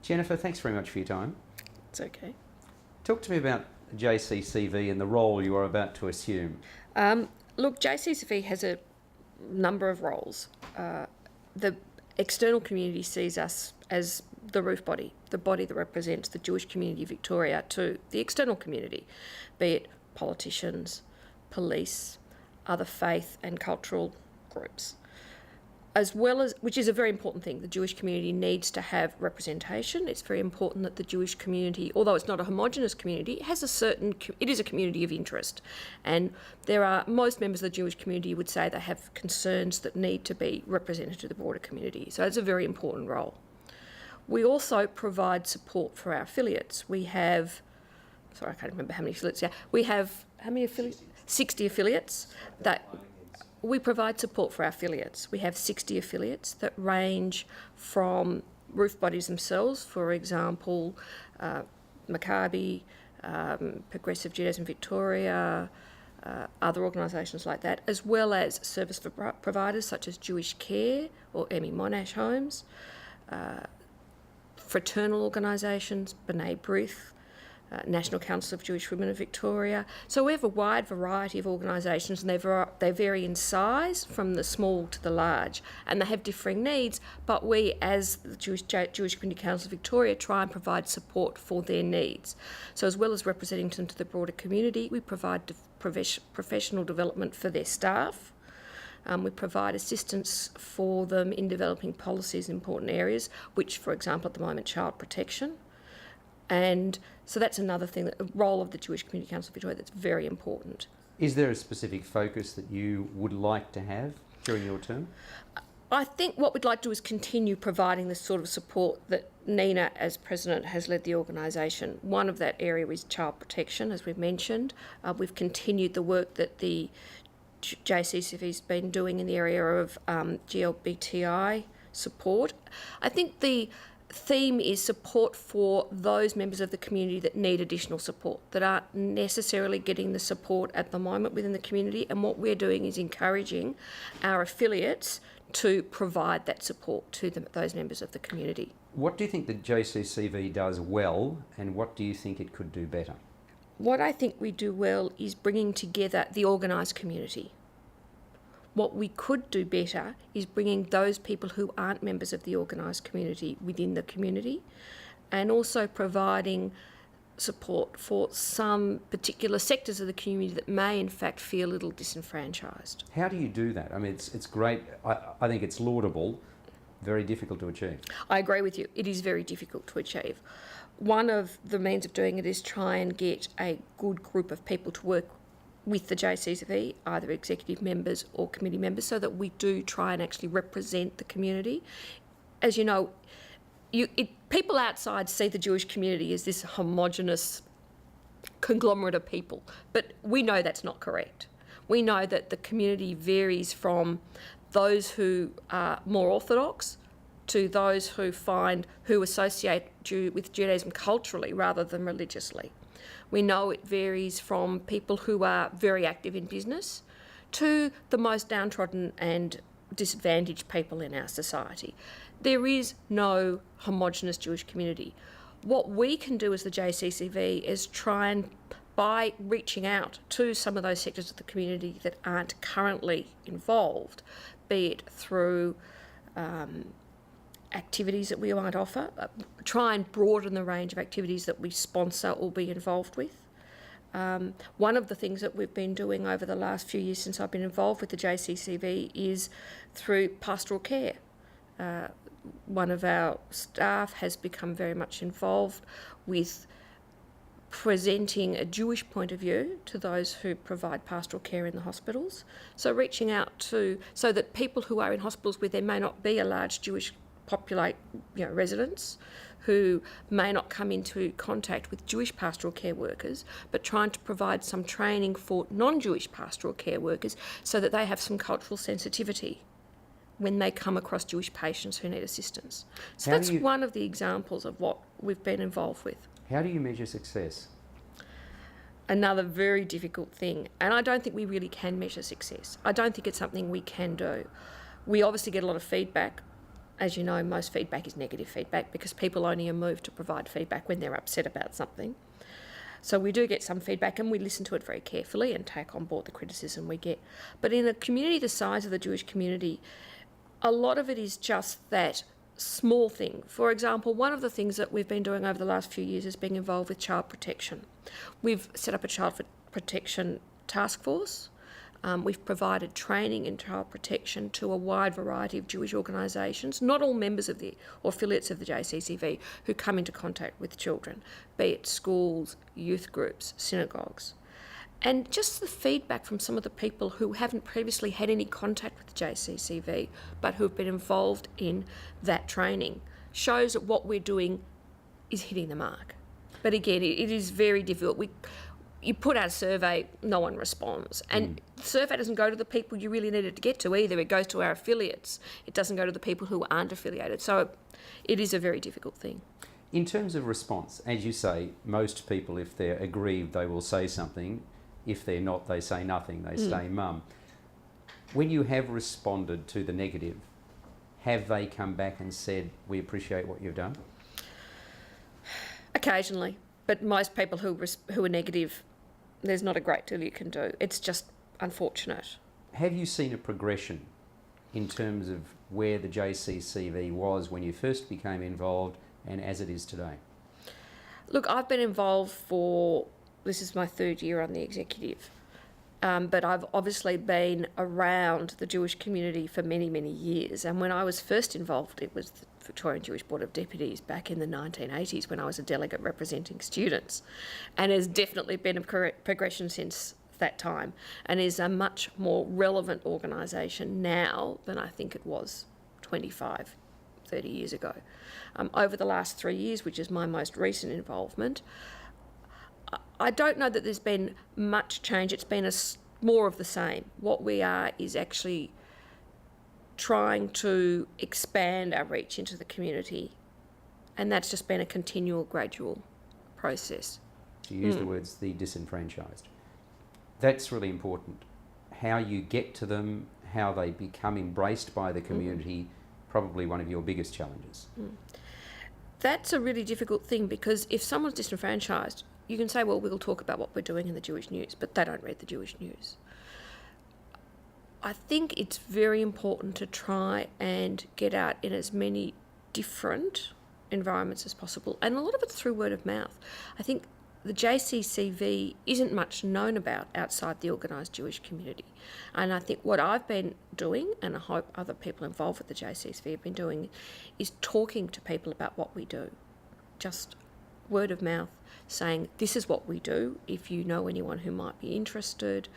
Jennifer, thanks very much for your time. It's okay. Talk to me about JCCV and the role you are about to assume. Look, JCCV has a number of roles. The external community sees us as the roof body, the body that represents the Jewish community of Victoria to the external community, be it politicians, police, other faith and cultural groups. As well as, which is a very important thing, the Jewish community needs to have representation. It's very important that the Jewish community, although it's not a homogenous community, it is a community of interest. And most members of the Jewish community would say they have concerns that need to be represented to the broader community. So it's a very important role. We also provide support for our affiliates. We have, I can't remember how many affiliates. Yeah, we have, how many affiliates? 60 affiliates that we provide support for our affiliates. We have 60 affiliates that range from roof bodies themselves, for example, Maccabi, Progressive Judaism Victoria, other organisations like that, as well as service providers such as Jewish Care or Emmy Monash Homes, fraternal organisations, B'nai B'rith, National Council of Jewish Women of Victoria. So we have a wide variety of organisations, and they vary in size from the small to the large, and they have differing needs, but we as the Jewish Community Council of Victoria try and provide support for their needs. So as well as representing them to the broader community, we provide professional development for their staff. We provide assistance for them in developing policies in important areas, which, for example, at the moment, child protection. And so that's another thing, a role of the Jewish Community Council of Victoria that's very important. Is there a specific focus that you would like to have during your term? I think what we'd like to do is continue providing the sort of support that Nina, as President, has led the organisation. One of that area is child protection, as we've mentioned. We've continued the work that the JCCV's been doing in the area of GLBTI support. I think the theme is support for those members of the community that need additional support, that aren't necessarily getting the support at the moment within the community, and what we're doing is encouraging our affiliates to provide that support to those members of the community. What do you think the JCCV does well, and what do you think it could do better? What I think we do well is bringing together the organised community. What we could do better is bringing those people who aren't members of the organised community within the community, and also providing support for some particular sectors of the community that may in fact feel a little disenfranchised. How do you do that? I mean, it's great. I think it's laudable, very difficult to achieve. I agree with you. It is very difficult to achieve. One of the means of doing it is try and get a good group of people to work with the JCCV, either executive members or committee members, so that we do try and actually represent the community. As you know, people outside see the Jewish community as this homogenous conglomerate of people, but we know that's not correct. We know that the community varies from those who are more orthodox to those who associate with Judaism culturally rather than religiously. We know it varies from people who are very active in business to the most downtrodden and disadvantaged people in our society. There is no homogenous Jewish community. What we can do as the JCCV is try and, by reaching out to some of those sectors of the community that aren't currently involved, be it through activities that we might offer, try and broaden the range of activities that we sponsor or be involved with. One of the things that we've been doing over the last few years since I've been involved with the JCCV is through pastoral care. One of our staff has become very much involved with presenting a Jewish point of view to those who provide pastoral care in the hospitals. So reaching out so that people who are in hospitals where there may not be a large Jewish residents who may not come into contact with Jewish pastoral care workers, but trying to provide some training for non-Jewish pastoral care workers so that they have some cultural sensitivity when they come across Jewish patients who need assistance. So that's one of the examples of what we've been involved with. How do you measure success? Another very difficult thing, and I don't think we really can measure success. I don't think it's something we can do. We obviously get a lot of feedback as you know, most feedback is negative feedback because people only are moved to provide feedback when they're upset about something. So we do get some feedback and we listen to it very carefully and take on board the criticism we get. But in a community the size of the Jewish community, a lot of it is just that small thing. For example, one of the things that we've been doing over the last few years is being involved with child protection. We've set up a child protection task force. We've provided training in child protection to a wide variety of Jewish organisations, not all members of or affiliates of the JCCV who come into contact with children, be it schools, youth groups, synagogues. And just the feedback from some of the people who haven't previously had any contact with the JCCV but who have been involved in that training shows that what we're doing is hitting the mark. But again, it is very difficult. You put out a survey, no one responds. And the survey doesn't go to the people you really need it to get to either. It goes to our affiliates. It doesn't go to the people who aren't affiliated. So it is a very difficult thing. In terms of response, as you say, most people, if they're aggrieved, they will say something. If they're not, they say nothing. They stay mum. When you have responded to the negative, have they come back and said, we appreciate what you've done? Occasionally. But most people who are negative, there's not a great deal you can do. It's just unfortunate. Have you seen a progression in terms of where the JCCV was when you first became involved and as it is today? Look, I've been involved this is my third year on the executive, but I've obviously been around the Jewish community for many, many years. And when I was first involved, it was the Victorian Jewish Board of Deputies back in the 1980s when I was a delegate representing students. And there's definitely been a progression since that time and is a much more relevant organisation now than I think it was 25, 30 years ago. Over the last 3 years, which is my most recent involvement, I don't know that there's been much change. It's been more of the same. What we are is actually trying to expand our reach into the community, and that's just been a continual, gradual process. You use the words the disenfranchised. That's really important. How you get to them, how they become embraced by the community, probably one of your biggest challenges. That's a really difficult thing because if someone's disenfranchised, you can say, well, we'll talk about what we're doing in the Jewish news, but they don't read the Jewish news. I think it's very important to try and get out in as many different environments as possible, and a lot of it's through word of mouth. I think the JCCV isn't much known about outside the organised Jewish community, and I think what I've been doing, and I hope other people involved with the JCCV have been doing, is talking to people about what we do. Just word of mouth, saying this is what we do, if you know anyone who might be interested.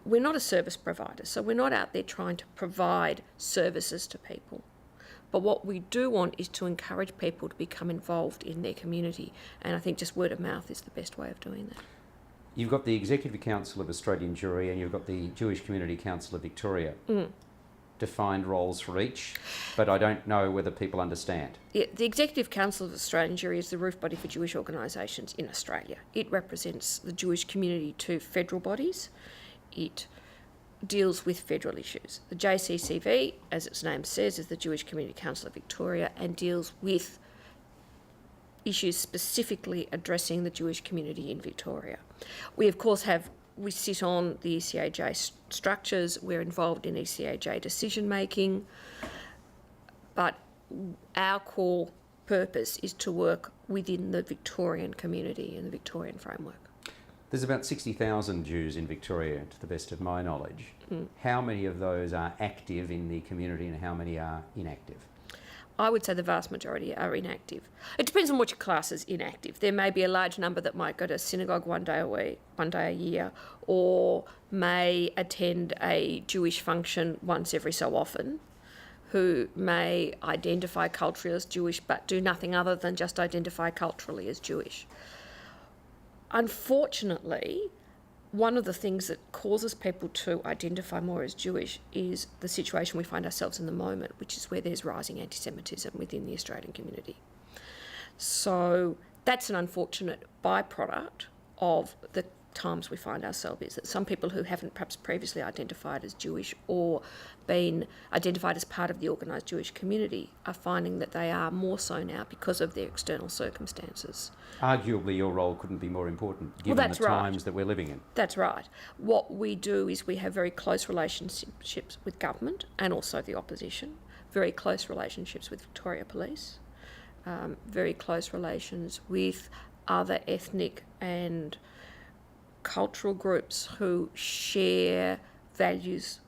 We're not a service provider, so we're not out there trying to provide services to people. But what we do want is to encourage people to become involved in their community, and I think just word of mouth is the best way of doing that. You've got the Executive Council of Australian Jewry and you've got the Jewish Community Council of Victoria. Defined roles for each, but I don't know whether people understand. Yeah, the Executive Council of Australian Jewry is the roof body for Jewish organisations in Australia. It represents the Jewish community to federal bodies. It deals with federal issues. The JCCV, as its name says, is the Jewish Community Council of Victoria and deals with issues specifically addressing the Jewish community in Victoria. We, of course, we sit on the ECAJ structures, we're involved in ECAJ decision making, but our core purpose is to work within the Victorian community and the Victorian framework. There's about 60,000 Jews in Victoria, to the best of my knowledge. How many of those are active in the community and how many are inactive? I would say the vast majority are inactive. It depends on which class is inactive. There may be a large number that might go to synagogue one day a year, or may attend a Jewish function once every so often, who may identify culturally as Jewish but do nothing other than just identify culturally as Jewish. Unfortunately, one of the things that causes people to identify more as Jewish is the situation we find ourselves in the moment, which is where there's rising anti-Semitism within the Australian community. So that's an unfortunate byproduct of the times we find ourselves is that some people who haven't perhaps previously identified as Jewish or been identified as part of the organised Jewish community are finding that they are more so now because of their external circumstances. Arguably, your role couldn't be more important given that's the right. times that we're living in. That's right. What we do is we have very close relationships with government and also the opposition, very close relationships with Victoria Police, very close relations with other ethnic and cultural groups who share values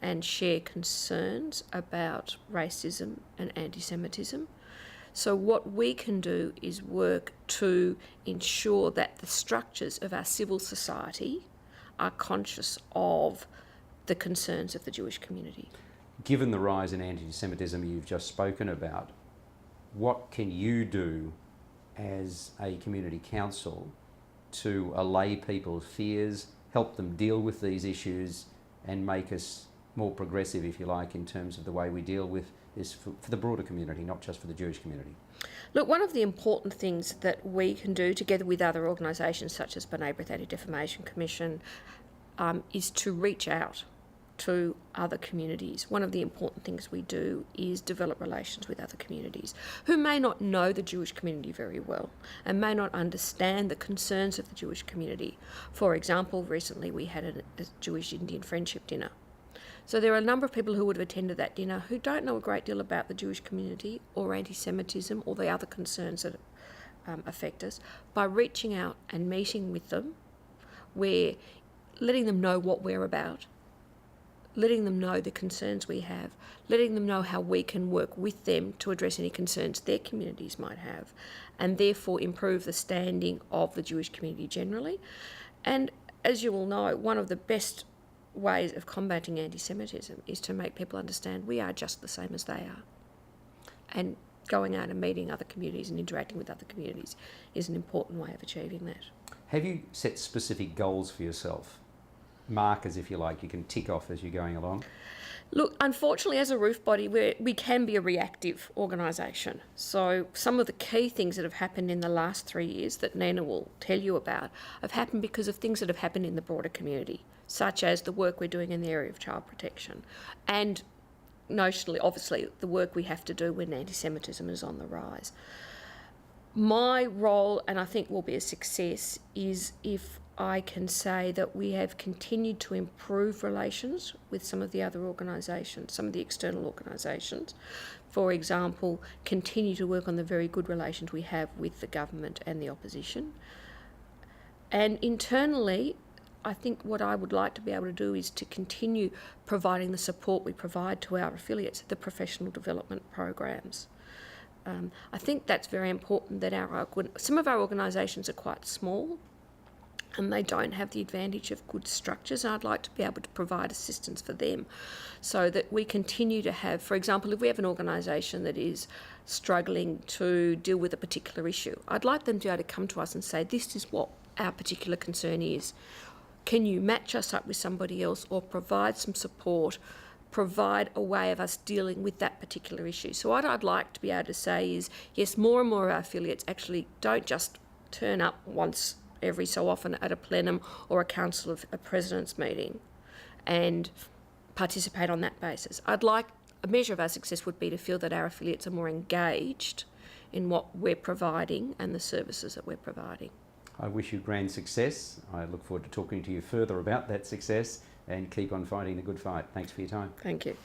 and share concerns about racism and anti-Semitism. So what we can do is work to ensure that the structures of our civil society are conscious of the concerns of the Jewish community. Given the rise in anti-Semitism you've just spoken about, what can you do as a community council to allay people's fears, help them deal with these issues and make us more progressive, if you like, in terms of the way we deal with this for the broader community, not just for the Jewish community? Look, one of the important things that we can do together with other organisations such as B'nai B'rith Anti-Defamation Commission is to reach out to other communities. One of the important things we do is develop relations with other communities who may not know the Jewish community very well and may not understand the concerns of the Jewish community. For example, recently we had a Jewish-Indian friendship dinner. So there are a number of people who would have attended that dinner who don't know a great deal about the Jewish community or anti-Semitism or the other concerns that affect us. By reaching out and meeting with them, we're letting them know what we're about, letting them know the concerns we have, letting them know how we can work with them to address any concerns their communities might have, and therefore improve the standing of the Jewish community generally. And as you all know, one of the best ways of combating anti-Semitism is to make people understand we are just the same as they are. And going out and meeting other communities and interacting with other communities is an important way of achieving that. Have you set specific goals for yourself? Markers, if you like, you can tick off as you're going along? Look, unfortunately, as a roof body, we can be a reactive organisation. So some of the key things that have happened in the last 3 years that Nina will tell you about have happened because of things that have happened in the broader community, such as the work we're doing in the area of child protection and notionally, obviously, the work we have to do when anti-Semitism is on the rise. My role, and I think will be a success, is if I can say that we have continued to improve relations with some of the other organisations, some of the external organisations. For example, continue to work on the very good relations we have with the government and the opposition. And internally, I think what I would like to be able to do is to continue providing the support we provide to our affiliates, the professional development programs. I think that's very important that some of our organisations are quite small and they don't have the advantage of good structures, and I'd like to be able to provide assistance for them so that we continue to have, for example, if we have an organisation that is struggling to deal with a particular issue, I'd like them to be able to come to us and say, this is what our particular concern is. Can you match us up with somebody else or provide some support, provide a way of us dealing with that particular issue? So what I'd like to be able to say is, yes, more and more of our affiliates actually don't just turn up once every so often at a plenum or a council of a president's meeting and participate on that basis. I'd like, a measure of our success would be to feel that our affiliates are more engaged in what we're providing and the services that we're providing. I wish you grand success. I look forward to talking to you further about that success and keep on fighting the good fight. Thanks for your time. Thank you.